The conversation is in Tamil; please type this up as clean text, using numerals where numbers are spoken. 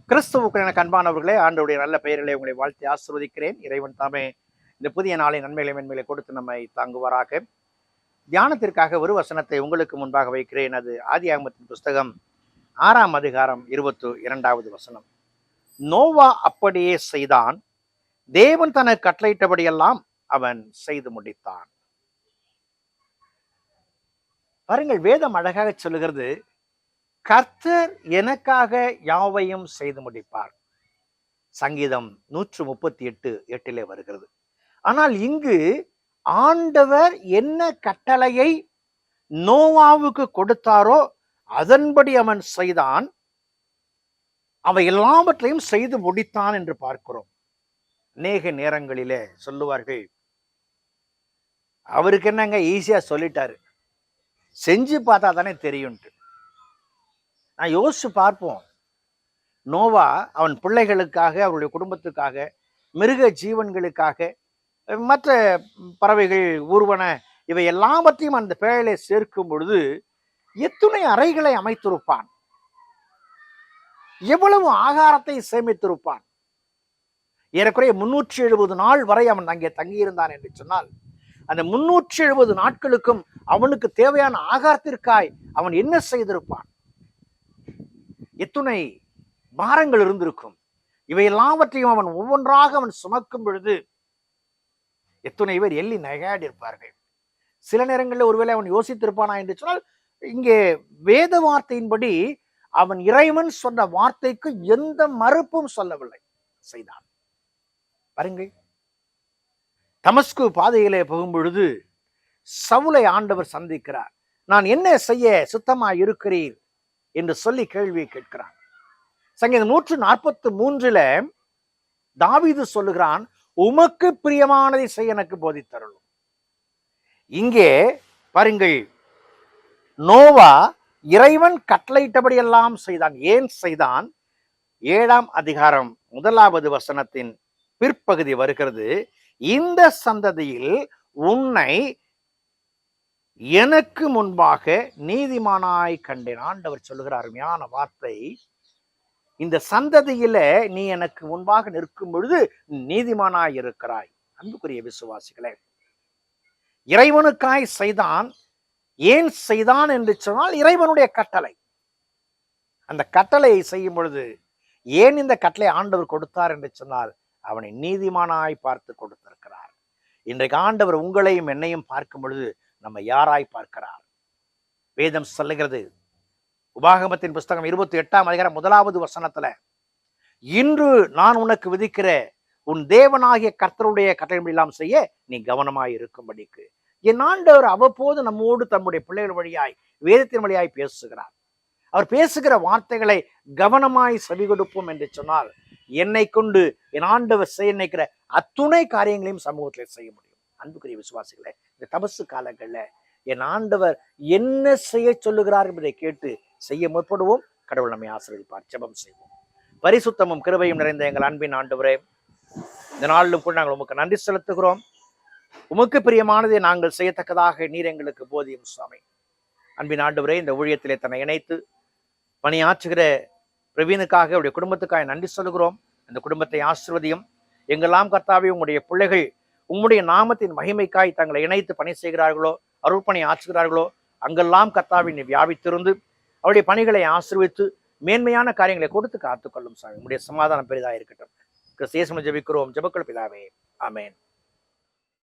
கிறிஸ்துவுக்கு எனக்கு அன்பானவர்களே, ஆண்டவருடைய நல்ல பெயரிலே உங்களை வாழ்த்தி ஆசீர்வதிக்கிறேன். இறைவன் தாமே இந்த புதிய நாளை நன்மைகளை மென்மைகளை கொடுத்து நம்மை தாங்குவாராக. தியானத்திற்காக ஒரு வசனத்தை உங்களுக்கு முன்பாக வைக்கிறேன். அது ஆதியாகமத்தின் புஸ்தகம் 6ஆம் அதிகாரம் 22வது வசனம். நோவா அப்படியே செய்தான், தேவன் தனக்கு கட்டளையிட்டபடியெல்லாம் அவன் செய்து முடித்தான். பாருங்கள், வேதம் அழகாக சொல்லுகிறது, கர்த்தர் எனக்காக யாவையும் செய்து முடிப்பார். சங்கீதம் 138:8 வருகிறது. ஆனால் இங்கு ஆண்டவர் என்ன கட்டளையை நோவாவுக்கு கொடுத்தாரோ அதன்படி அவன் செய்தான், அவை எல்லாவற்றையும் செய்து முடித்தான் என்று பார்க்கிறோம். அநேக நேரங்களிலே சொல்லுவார்கள், அவருக்கு என்னங்க ஈஸியா சொல்லிட்டாரு, செஞ்சு பார்த்தா தானே தெரியும்ட்டு. நான் யோசிச்சு பார்ப்போம். நோவா அவன் பிள்ளைகளுக்காக, அவருடைய குடும்பத்துக்காக, மிருக ஜீவன்களுக்காக, மற்ற பறவைகள், ஊர்வன, இவை எல்லாவற்றையும் அந்த பேழையிலே சேர்க்கும் பொழுது எத்துணை அறைகளை அமைத்திருப்பான், எவ்வளவு ஆகாரத்தை சேமித்திருப்பான். ஏறக்குறைய 370 நாள் வரை அவன் அங்கே தங்கியிருந்தான் என்று சொன்னால், அந்த 370 நாட்களுக்கும் அவனுக்கு தேவையான ஆகாரத்திற்காய் அவன் என்ன செய்திருப்பான்? எத்துணை பாரங்கள் இருந்திருக்கும். இவை எல்லாவற்றையும் அவன் ஒவ்வொன்றாக அவன் சுமக்கும் பொழுது எத்துணை பேர் எள்ளி நகையாடி இருப்பார்கள். சில நேரங்களில் ஒருவேளை அவன் யோசித்திருப்பானா என்று சொன்னால், இங்கே வேத வார்த்தையின்படி அவன் இறைவன் சொன்ன வார்த்தைக்கு எந்த மறுப்பும் சொல்லவில்லை, செய்தான். பாருங்கள், தமஸ்கு பாதையிலே போகும் பொழுது சவுலை ஆண்டவர் சந்திக்கிறார். நான் என்ன செய்ய சுத்தமாய் இருக்கிறீர் என்று சொல்லி கேள்வியை கேட்கிறான். சங்கீதம் 143 தாவீது சொல்லுகிறான், உமக்கு பிரியமானதை செய்ய எனக்கு போதித்தருளும். இங்கே பாருங்கள், நோவா இறைவன் கட்டளையிட்டபடி எல்லாம் செய்தான். ஏன் செய்தான்? 7ஆம் அதிகாரம் 1வது வசனத்தின் பிற்பகுதி வருகிறது, இந்த சந்ததியில் உன்னை எனக்கு முன்பாக நீதிமானாய் கண்டேன். ஆண்டவர் சொல்லுகிற அருமையான வார்த்தை, இந்த சந்ததியில நீ எனக்கு முன்பாக நிற்கும் பொழுது நீதிமானாய் இருக்கிறாய். அன்புக்குரிய விசுவாசிகளே, இறைவனுக்காய் செய்தான். ஏன் செய்தான் என்று சொன்னால், இறைவனுடைய கட்டளை. அந்த கட்டளையை செய்யும் பொழுது, ஏன் இந்த கட்டளை ஆண்டவர் கொடுத்தார் என்று சொன்னால், அவனை நீதிமானாய் பார்த்து கொடுத்திருக்கிறார். இன்றைக்கு ஆண்டவர் உங்களையும் என்னையும் பார்க்கும் பொழுது நம்ம யாராய் பார்க்கிறார்? வேதம் சொல்லுகிறது, உபாகமத்தின் புஸ்தகம் 28ஆம் அதிகாரம் 1வது வசனத்துல, இன்று நான் உனக்கு விதிக்கிற உன் தேவனாகிய கர்த்தருடைய கட்டளை எல்லாம் செய்ய நீ கவனமாய் இருக்கும்படிக்கு. என் ஆண்டவர் அவ்வப்போது நம்மோடு தம்முடைய பிள்ளைகள் வழியாய், வேதத்தின் வழியாய் பேசுகிறார். அவர் பேசுகிற வார்த்தைகளை கவனமாய் செவி கொடுப்போம் என்று சொன்னால், என்னை கொண்டு என் ஆண்டவர் செய்ய நினைக்கிற அத்துணை காரியங்களையும் சமூகத்தில் செய்ய முடியும். அன்புக்குரிய விசுவாசிகளே, இந்த தபசு காலங்கள்ல என் ஆண்டவர் என்ன செய்ய சொல்லுகிறார் என்பதை கேட்டு செய்ய முற்படுவோம். கடவுள் நம்மை ஆசீர்வதிப்பார். ஜெபம் செய்வோம். பரிசுத்தமும் கிருபையும் நிறைந்த எங்கள் அன்பின் ஆண்டவரே, இந்த நாளிலும் கூட நாங்கள் உமக்கு நன்றி செலுத்துகிறோம். உமக்கு பிரியமானதை நாங்கள் செய்யத்தக்கதாக நீர் எங்களுக்கு போதியும் சுவாமி. அன்பின் ஆண்டவரே, இந்த ஊழியத்திலே தன்னை இணைத்து பணியாற்றுகிற பிரவீனுக்காக, அவருடைய குடும்பத்துக்காக நன்றி சொல்லுகிறோம். அந்த குடும்பத்தை ஆசீர்வதியும். எங்கெல்லாம் கர்த்தாவே உங்களுடைய பிள்ளைகள் உம்முடைய நாமத்தின் மகிமைக்காய் தங்களை இணைத்து பணி செய்கிறார்களோ, அருள்பணி ஆற்றுகிறார்களோ, அங்கெல்லாம் கர்த்தாவே நீ வியாபித்திருந்து அவருடைய பணிகளை ஆசீர்வித்து மேன்மையான காரியங்களை கொடுத்து காத்துக்கொள்ளும் சாமி. உங்களுடைய சமாதானம் பெரிதாக இருக்கட்டும். கிறிஸ்து இயேசுவில் ஜெபிக்கிறோம், ஜெபக்குள் பிதாவே, ஆமென்.